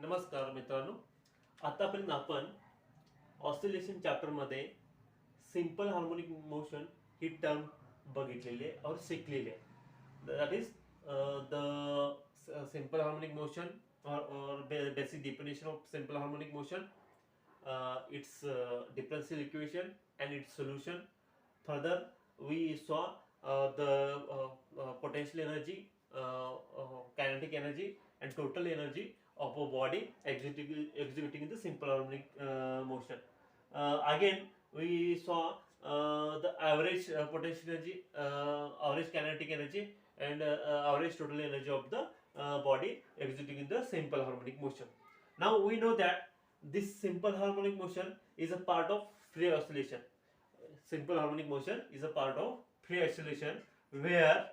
नमस्कार मित्रांनो, आतापर्यंत आपण ऑसिलेशन चॅप्टर मध्ये सिंपल हार्मोनिक मोशन ही टर्म बघितलेली आहे और शिकलेली आहे. That is the simple harmonic motion or basic definition of simple harmonic motion, its differential equation and its solution. Further, we saw the potential energy, kinetic energy and total energy of a body executing the simple harmonic motion. Again, we saw the average potential energy, average kinetic energy and average total energy of the body executing the simple harmonic motion. Now we know that this simple harmonic motion is a part of free oscillation. Simple harmonic motion is a part of free oscillation where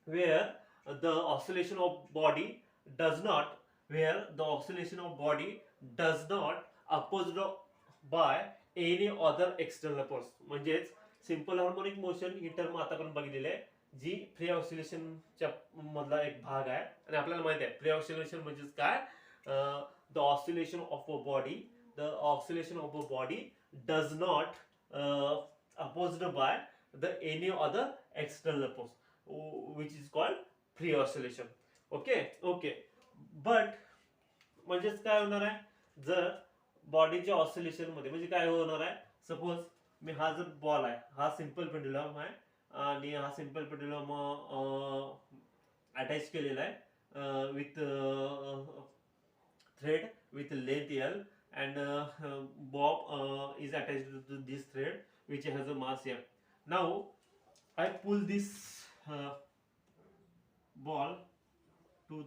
the oscillation of body does not opposed by any other external force. म्हणजेच simple harmonic motion ही term आता आपण बघितलेली आहे, जी free ऑसिलेशनच्या मधला एक भाग आहे. आणि आपल्याला माहिती आहे फ्री ऑसिलेशन म्हणजेच काय, the oscillation of a body does not opposed by the any other external force, which is called free oscillation. Okay. But म्हणजेच काय होणार आहे, जर बॉडीच्या ऑसिलेशन मध्ये म्हणजे काय होणार आहे, सपोज मी हा जर बॉल आहे, हा सिंपल पेंडुलम आहे आणि हा सिंपल पेंडुलम अटॅच केलेला आहे with thread with length L, and bob is attached to this thread which has a mass M. Now I pull this ball to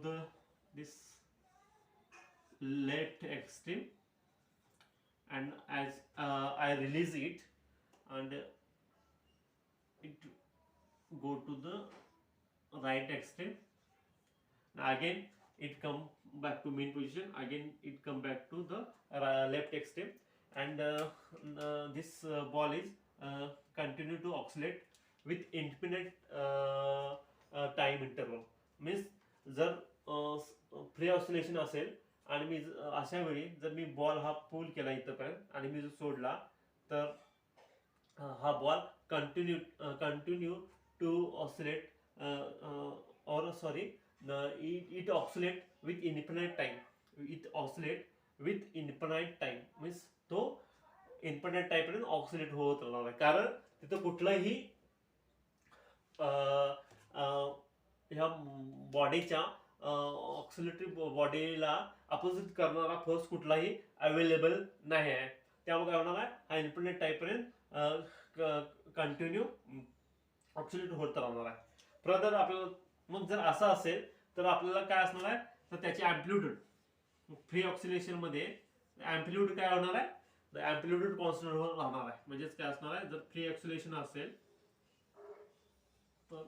this left extreme, and as I release it, and it go to the right extreme. Now again it come back to mean position, again it come back to the left extreme, and this ball is continue to oscillate with infinite time interval. Means जर free oscillation असेल आणि मी अशा वेळी जर मी ball हा पुल केला इथपर्यंत आणि मी जर सोडला, तर हा ball continue to oscillate it oscillate with infinite time. Means तो इन्फिनिट टाइम पर्यंत ऑक्सिलेट होत राहणार आहे, कारण तिथं कुठलाही ह्या बॉडीच्या ऑक्सिलेटरी बॉडीला अपोजिट करणारा फोर्स कुठलाही अवेलेबल नाही आहे. त्यामुळे काय होणार आहे, हा इन्फिनिट टाइम पर्यंत कंटिन्यू ऑक्सिलेट होत राहणार आहे. फर्दर आपल्याला मग जर असं असेल तर आपल्याला काय असणार आहे, तर त्याची अँप्लिट्यूड फ्री ऑक्सिलेशन मध्ये अँप्लिट्यूड काय होणार आहे, द अँप्लिट्यूड कॉन्स्टंट राहणार आहे. म्हणजेच काय असणार आहे, जर फ्री ऑक्सिलेशन असेल तर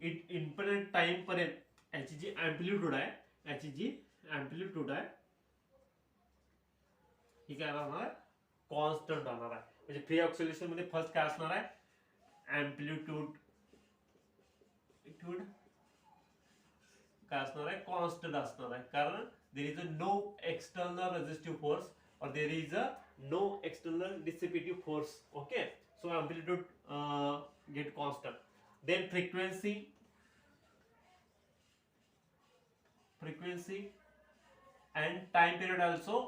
इन्फिनिट टाइम पर्यंत याची जी अँप्लिट्यूड आहे ही काय राहणार आहे, कॉन्स्टंट राहणार आहे. म्हणजे फ्री ऑक्सिलेशन मध्ये फर्स्ट काय असणार आहे, अँप्लिट्यूड काय असणार आहे, कॉन्स्टंट असणार आहे, कारण there is a no external resistive force or there is a no external dissipative force. Okay, so amplitude get constant. Then frequency and time period also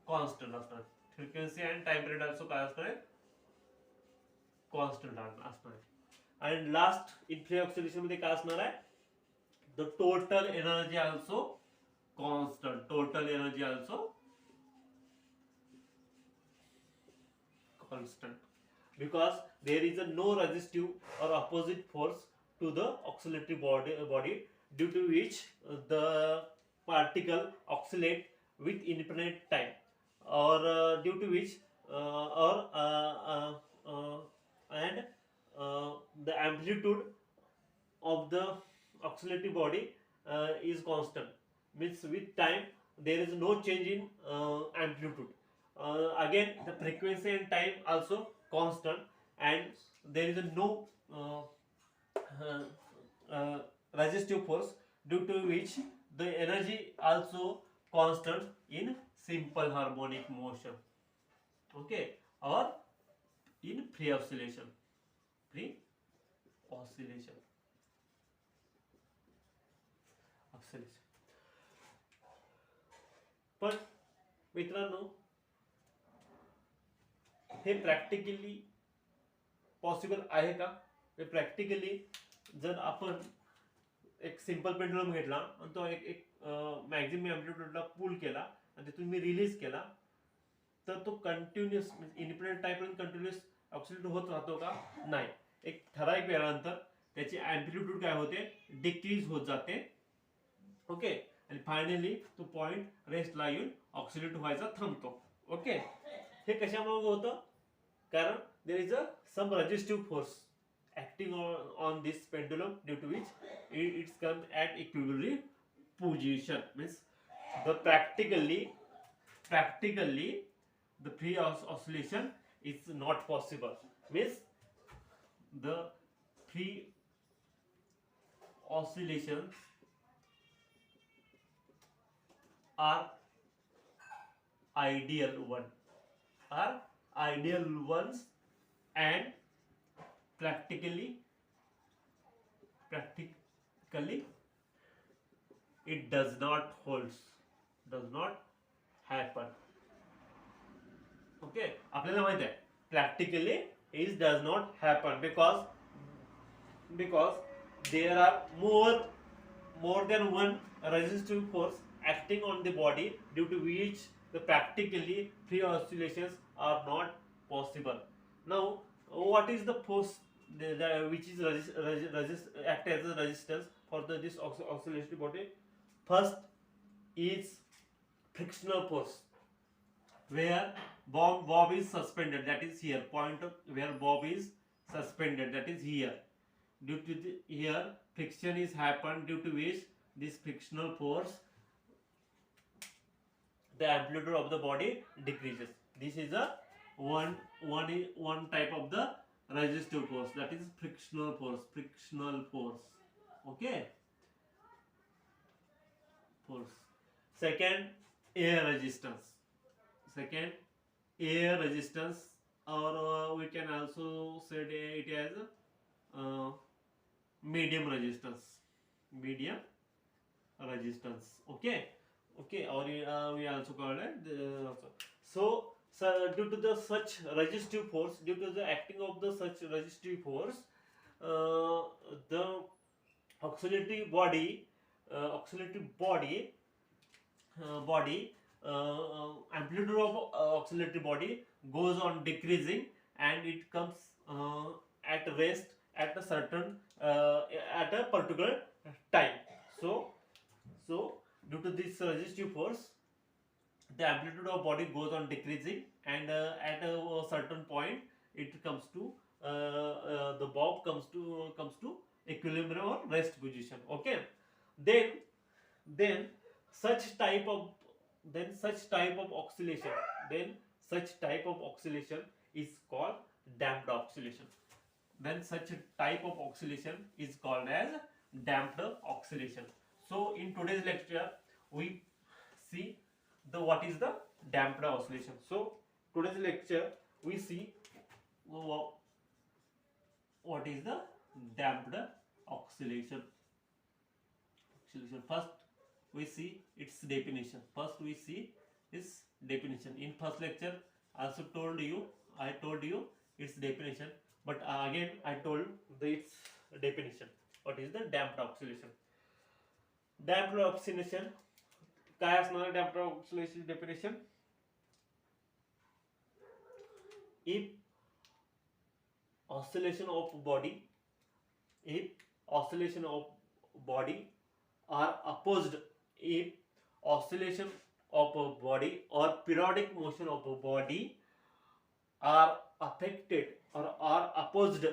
constant असणार. Frequency and time period also काय असणार आहे, constant असणार. And last in free oscillation मध्ये काय असणार आहे, the total energy also constant because there is a no resistive or opposite force to the oscillatory body due to which the particle oscillate with infinite time, or due to which the amplitude of the oscillatory body is constant. Means with time there is no change in amplitude. again the frequency and time also constant, and there is a no uh, uh, resistive force, due to which the energy also constant in simple harmonic motion. Okay, or in free oscillation. Free oscillation. Oscillation. पण मित्रांनो, हे practically possible आहे का? हे practically जर आपण एक simple pendulum घेतला आणि तो एक एक मॅक्झिमम अँप्लिट्यूडला पुल केला आणि तिथून मी रिलीज केला, तर तो continuous independent type continuous oxalate होत राहतो का? नाही. एक ठराविक वेळानंतर त्याची अँप्लिट्यूड काय होते? डिक्रीज होत जाते. ओके, आणि फायनली तो पॉइंट रेस्टला येऊन ऑक्सिलेट व्हायचा थांबतो. ओके, हे कशामुळे होतं? कारण there is a some resistive force acting on this pendulum, due to which it's come at equilibrium position. Means the practically the free oscillation is not possible. Means the free oscillations are ideal ones, and practically it does not happen. Okay, आपल्याला माहित आहे practically it does not happen because there are more than one resistive force acting on the body, due to which the practically free oscillations are not possible. Now, what is the force which is act as a resistance for this oscillatory body? First is frictional force, where bob is suspended, that is here. Point where bob is suspended, that is here. Due to here friction is happened, due to which this frictional force, the amplitude of the body decreases. This is a one type of the resistive force, that is frictional force. Okay, force. Second, air resistance, or we can also say it as medium resistance. Okay, or we also call it so due to the such resistive force, due to the acting of the such resistive force, the oscillatory body amplitude of oscillatory body goes on decreasing, and it comes at rest at a certain at a particular time. So due to this resistive force, the amplitude of body goes on decreasing, and at a certain point it comes to the bob comes to equilibrium or rest position. Okay, then such type of oscillation is called damped oscillation. Then such a type of oscillation is called as damped oscillation. So in today's lecture we see what is the damped oscillation. So today's lecture we see what is the damped oscillation. First we see its definition. In first lecture I told you its definition, but again I told its definition. What is the damped oscillation? Damped oscillation, काय असणार damped oscillation definition? If oscillation of body are opposed, if oscillation of a body or periodic motion of a body are affected or are opposed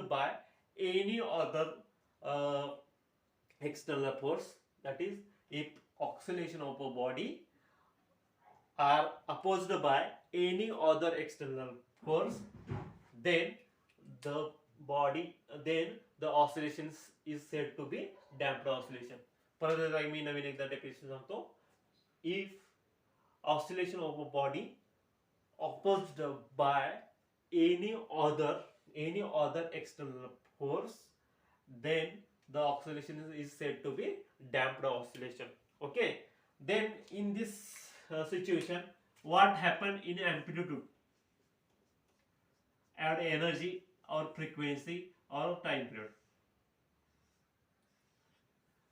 by any other external force, that is if oscillation of a body are opposed by any other external force, then the body, then the oscillations is said to be damped oscillation. परत मी नवीन एकदा definition सांगतो. If oscillation of a body opposed by any other external force, then the oscillation is said to be damped oscillation. Okay, then in this situation, what happened in amplitude and energy or frequency or time period?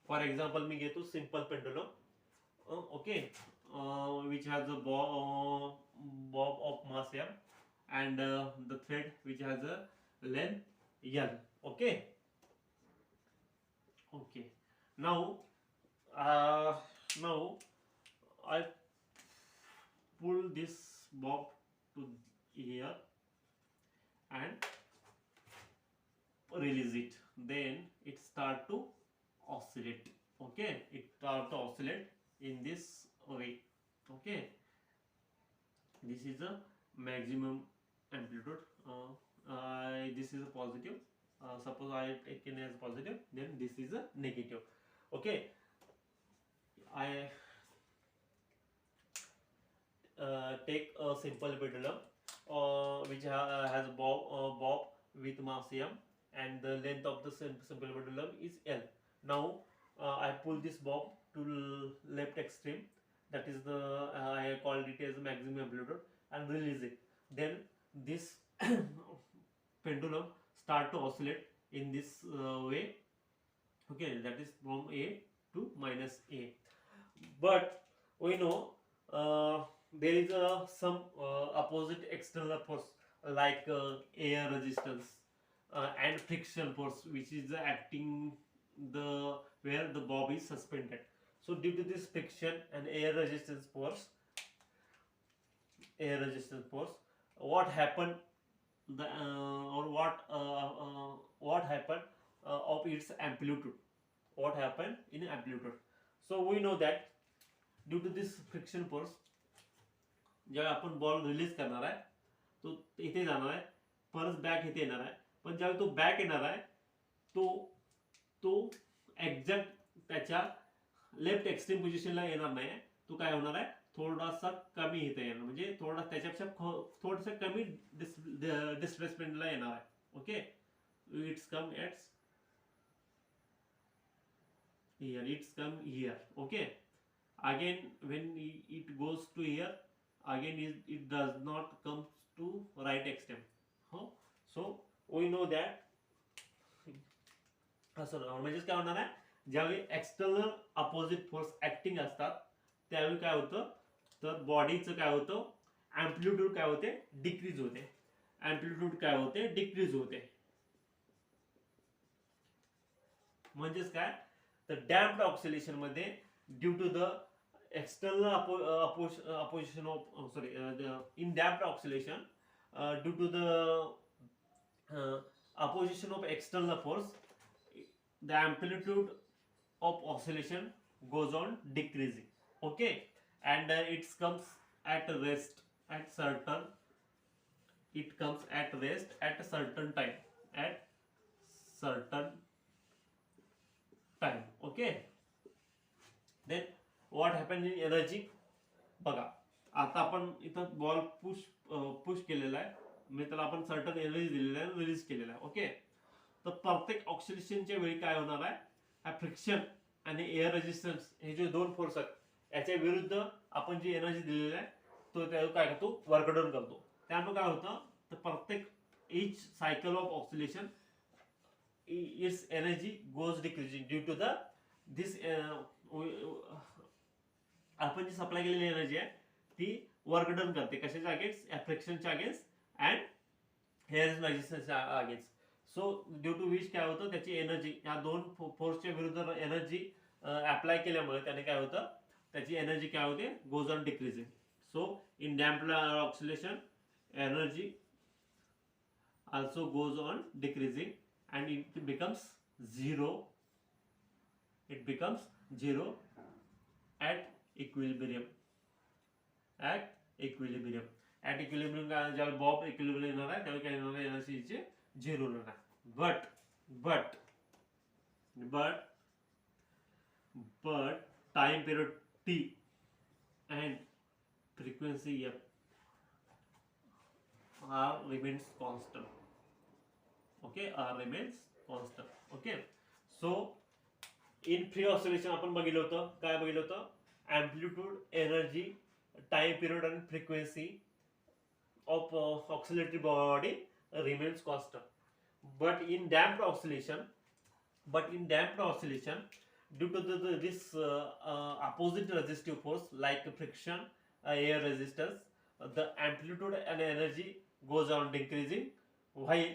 For example, मी घेतो simple pendulum, okay, which has a bob of mass m and the thread which has a length l. Okay, okay. Now now I pull this bob to here and release it, then it start to oscillate. Okay, it start to oscillate in this way. Okay, this is a maximum amplitude. This is a positive. Suppose I take it as positive, then this is a negative. Okay, I take a simple pendulum which has bob with mass m and the length of the simple pendulum is L. Now I pull this bob to left extreme, that is the I called it as maximum amplitude, and release it. Then this pendulum start to oscillate in this way. Okay, that is from A to minus A. But we know there is some opposite external force like air resistance and friction force, which is acting the where the bob is suspended. So due to this friction and air resistance force, what happened the or what happened of its amplitude? What happened in amplitude? So we know that due to this friction force, जेव्हा आपण ball release करणार आहे तो इथे जाणार आहे, परत back इथे येणार आहे. पण ज्यावेळी तो बॅक येणार आहे तो एक्झॅक्ट त्याच्या लेफ्ट एक्स्ट्रीम पोझिशनला येणार नाही. तो काय होणार आहे, थोडासा कमी इथे येणार, म्हणजे त्याच्यापेक्षा थोडंसं कमी डिस्प्लेसमेंटला येणार आहे. Okay, it's come at here, it's come here. Okay, again when it goes to here, again it does not come to right extreme. So we know that म्हणजे काय होणार आहे, ज्यावेळी एक्सटर्नल अपोजिट फोर्स ऍक्टिंग असतात त्यावेळी काय होतं, तर बॉडीचं काय होतं, अँप्लिट्यूड काय होते, डिक्रीज होते. अँप्लिट्यूड काय होते, डिक्रीज होते. म्हणजेच काय, तर डॅम्प्ड ऑक्सिलेशन मध्ये due to the external opposition of in damped oscillation, due to the opposition of external force, the amplitude of oscillation goes on decreasing. Okay, and it comes at rest at certain time. Okay, then what happened in energy? बघा, आता आपण इथं ball push केलेला आहे, म्हणजे त्याला आपण certain energy दिलेला आहे, रिलीज केलेला आहे. ओके, तर प्रत्येक ऑक्सिलेशनच्या वेळी काय होणार आहे, हा फ्रिक्शन आणि एअर रेजिस्टन्स हे जे दोन फोर्स आहेत याच्या विरुद्ध आपण जी एनर्जी दिलेली आहे तो त्या काय करतो, वर्क डाऊन करतो. त्यामुळे काय होतं, तर प्रत्येक each cycle of oscillation its energy goes decreasing due to the this आपण जी सप्लाय केलेली एनर्जी आहे ती वर्क डन करते कशाच्या अगेन्स्ट, फ्रिक्शनच्या अगेन्स्ट अँड हेअर रेजिस्टन्सच्या against. So due to which काय होतं, त्याची एनर्जी या दोन फोर्सच्या विरुद्ध एनर्जी अप्लाय केल्यामुळे त्याने काय होतं, त्याची एनर्जी काय होते, goes on decreasing. So in damped oscillation energy also goes on decreasing and it becomes zero at equilibrium. At equilibrium. At equilibrium काय ज्यावेळी बॉब इक्विलिब्रियम येणार आहे त्यावेळी काय येणार आहे, एनर्जीचे झिरो होणार आहे. But time period t and frequency f r remains constant. Okay, r remains constant. Okay, so in free oscillation आपण बघितलं होतं, काय बघितलं होतं, amplitude, energy, time period and frequency of oscillatory body remains constant. But in damped oscillation, due to this opposite resistive force like friction, air resistance, the amplitude and energy goes on decreasing while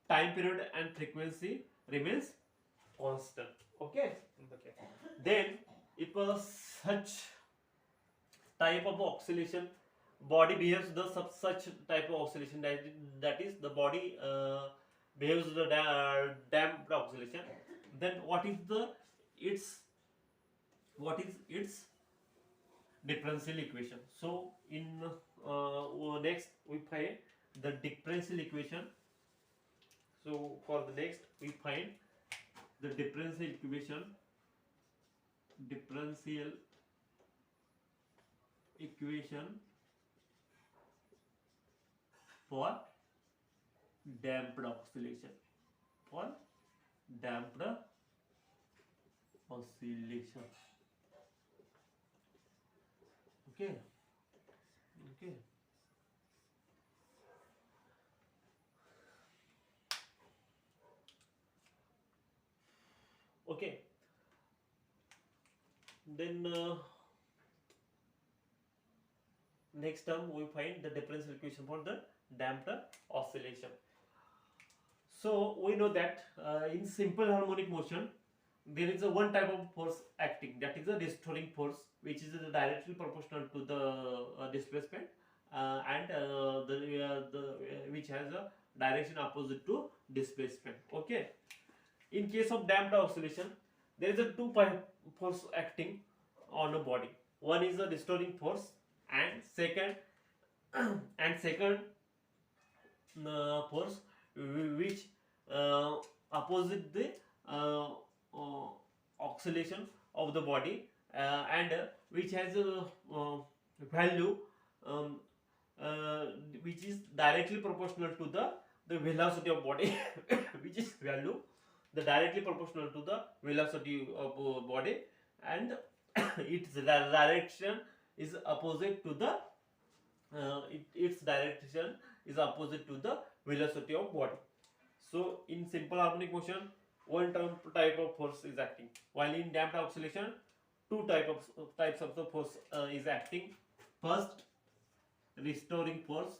time period and frequency remains constant. Okay. Then if such type of oscillation body behaves the such type of oscillation, that is the body behaves the damped oscillation, then what is its differential equation? So in next we find the differential equation. So for the next we find the differential equation for damped oscillation. Okay. Then next term we find the differential equation for the damped oscillation. So we know that in simple harmonic motion there is a one type of force acting, that is a restoring force, which is directly proportional to the displacement and which has a direction opposite to displacement. Okay. In case of damped oscillation, there is a two force acting on a body. One is a restoring force, and second force which opposite the oscillation of the body and which has a value which is directly proportional to the velocity of body which is value the directly proportional to the velocity of body, and its direction is opposite to the its direction is opposite to the velocity of body. So in simple harmonic motion, one type of force is acting, while in damped oscillation two types of the force is acting. First, restoring force,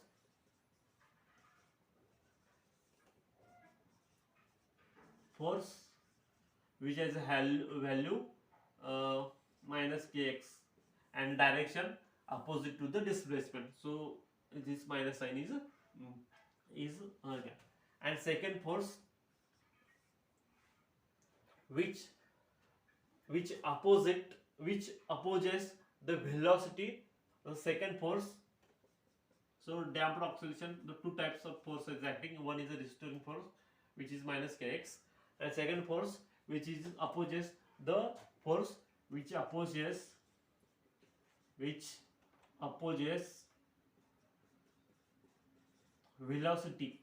which has a value minus kx and direction opposite to the displacement. So this minus sign is here. And second force which opposes the velocity. The second force. So damped oscillation, the two types of force is acting. One is a restoring force which is minus kx, and second force which is opposes the force which opposes velocity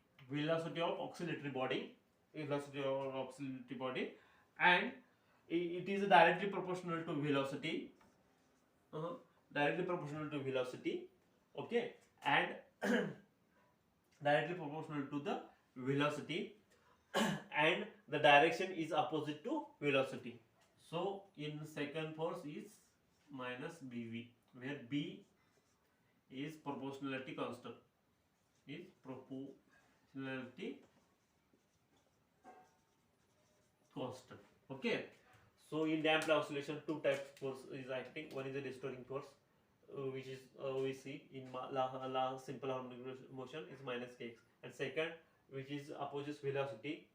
of oscillatory body, and it is directly proportional to velocity, okay, and directly proportional to the velocity and the direction is opposite to velocity. So in second force is minus bv, where b is proportionality constant, okay. So in damped oscillation two types of force is acting. One is a restoring force which is we see in simple harmonic motion is minus kx, and second which is opposes velocity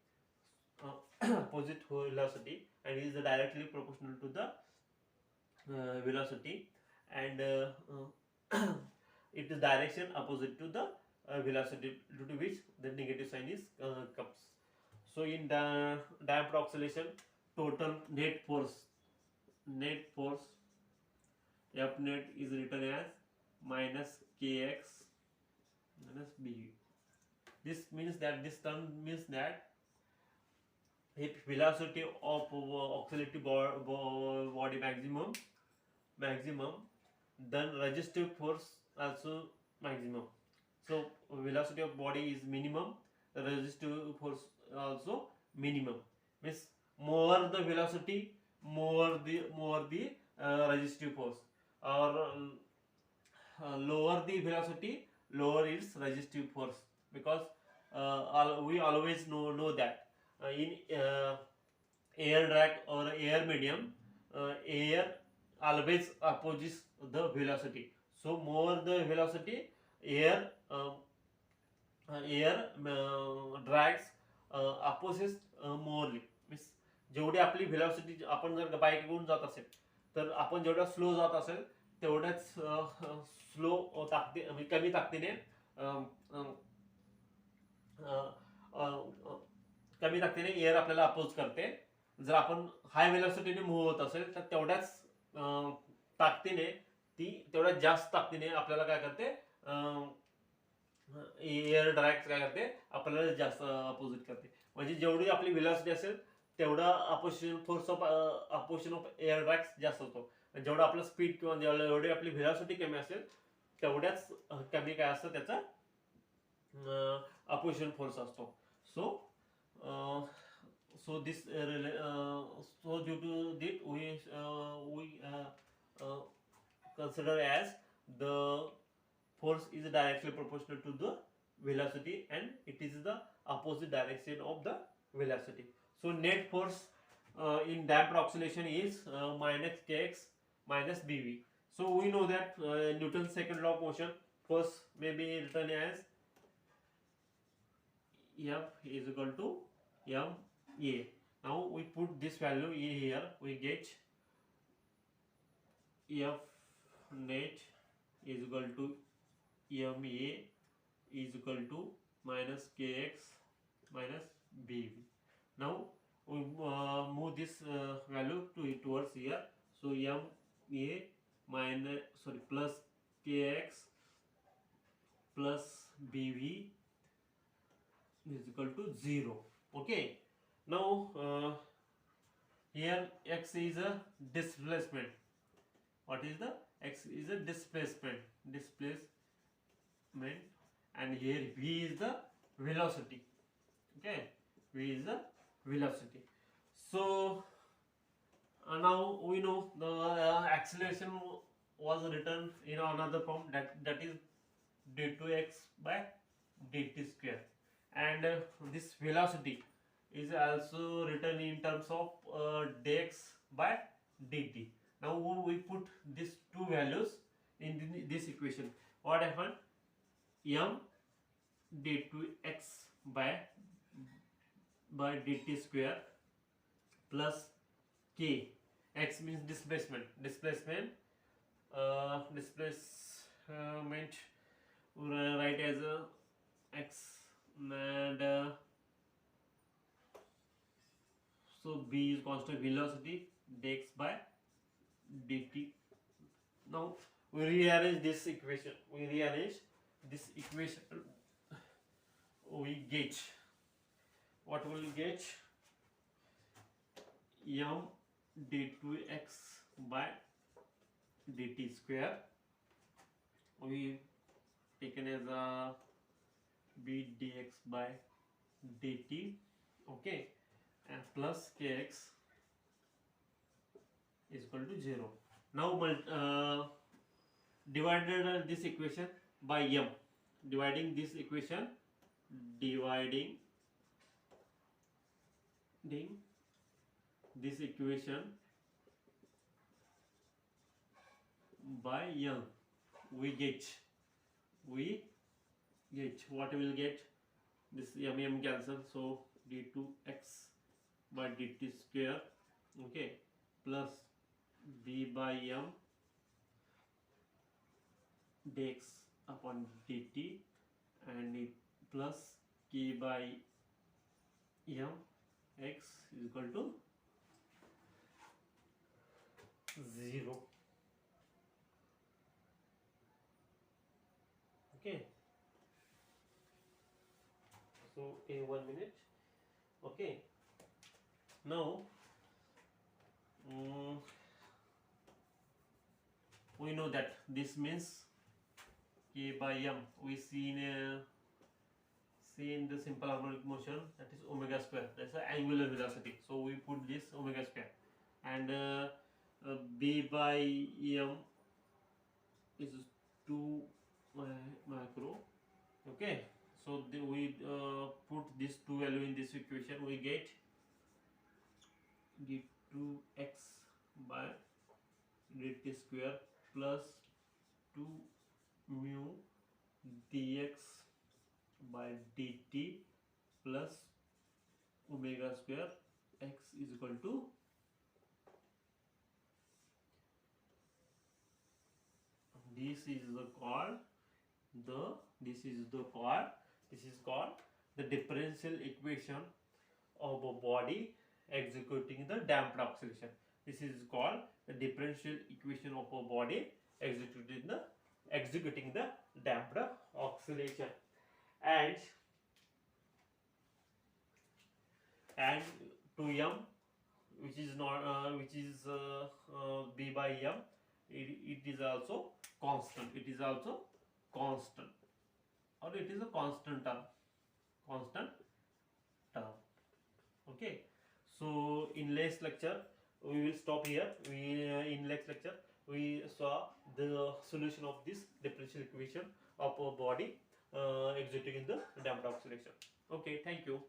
and is directly proportional to the velocity, and it is direction opposite to the velocity, due to which the negative sign is comes. So in the damped oscillation, total net force F net is written as minus kx minus b. This means that this term means that if velocity of oscillating body maximum, then resistive force also maximum. So velocity of body is minimum, the resistive force also minimum. Means more the velocity, more the resistive force, or lower the velocity, lower its resistive force, because we always know that in air drag or air medium, air always opposes the velocity. So more the velocity, air drags opposes morely. Means जेवढी आपली velocity, आपण जर bike घेऊन जात असेल तर आपण जेवढा स्लो जात असेल तेवढ्याच स्लो म्हणजे कमी ताकदीने कमी ताकदीने एअर आपल्याला अपोज करते. जर आपण हाय व्हेलॉसिटीने मूव्ह होत असेल तर तेवढ्याच ताकदीने ती तेवढ्याच जास्त ताकदीने आपल्याला काय करते, एअर ड्रॅग काय करते, आपल्याला जास्त अपोजिट करते. म्हणजे जेवढी आपली व्हेलॉसिटी असेल तेवढा अपोजिशन ऑफ एअर ड्रॅग जास्त होतो. जेवढा आपला स्पीड किंवा जेवढी आपली व्हेलॉसिटी कमी असेल तेवढ्याच कमी काय असतं त्याचा अपोजिशन फोर्स असतो. So this so due to that we consider as the force is directly proportional to the velocity and it is the opposite direction of the velocity. So net force in damped oscillation is minus kx minus bv. So we know that Newton's second law of motion, force may be written as F is equal to ma. Now we put this value here, we get F net is equal to ma is equal to minus kx minus bv. Now we move this value towards here. So ma plus kx plus bv is equal to 0. Okay. Now here x is a displacement. What is the x is a displacement, and here v is the velocity. Okay, v is the velocity. So now we know the acceleration was written in another form, that is d2x by dt square, and this velocity is also written in terms of dx by dt. Now we put these two values in this equation. What happened? M d2x by dt square plus k, x means displacement write as a x, and so b is constant velocity dx by dt. Now we rearrange this equation. We get, what will we get? M d2x by dt square we taken as a b dx by dt. Okay, and plus kx is equal to 0. Now divided this equation by m, dividing this equation by m, we get what we will get, this m cancel, so d2x by dt square, okay, plus b by m dx upon dt and it plus k by m x is equal to 0. Okay, so in 1 minute. Okay, now we know that this means k by m we see in the simple harmonic motion, that is omega square, that's the angular velocity, so we put this omega square, and b by m is 2 micro. Okay, so we put this two value in this equation, we get d2x by dt square plus 2 mu dx by dt plus omega square x is equal to this is called the differential equation of a body executing the damped oscillation. This is called the differential equation of a body executing the damped oscillation. And 2m, which is not b by m, it is also constant. It is also constant, or it is a constant term. Okay, so in next lecture we will stop here. In next lecture we saw the solution of this differential equation of a body executing in the damped oscillation. Okay, thank you.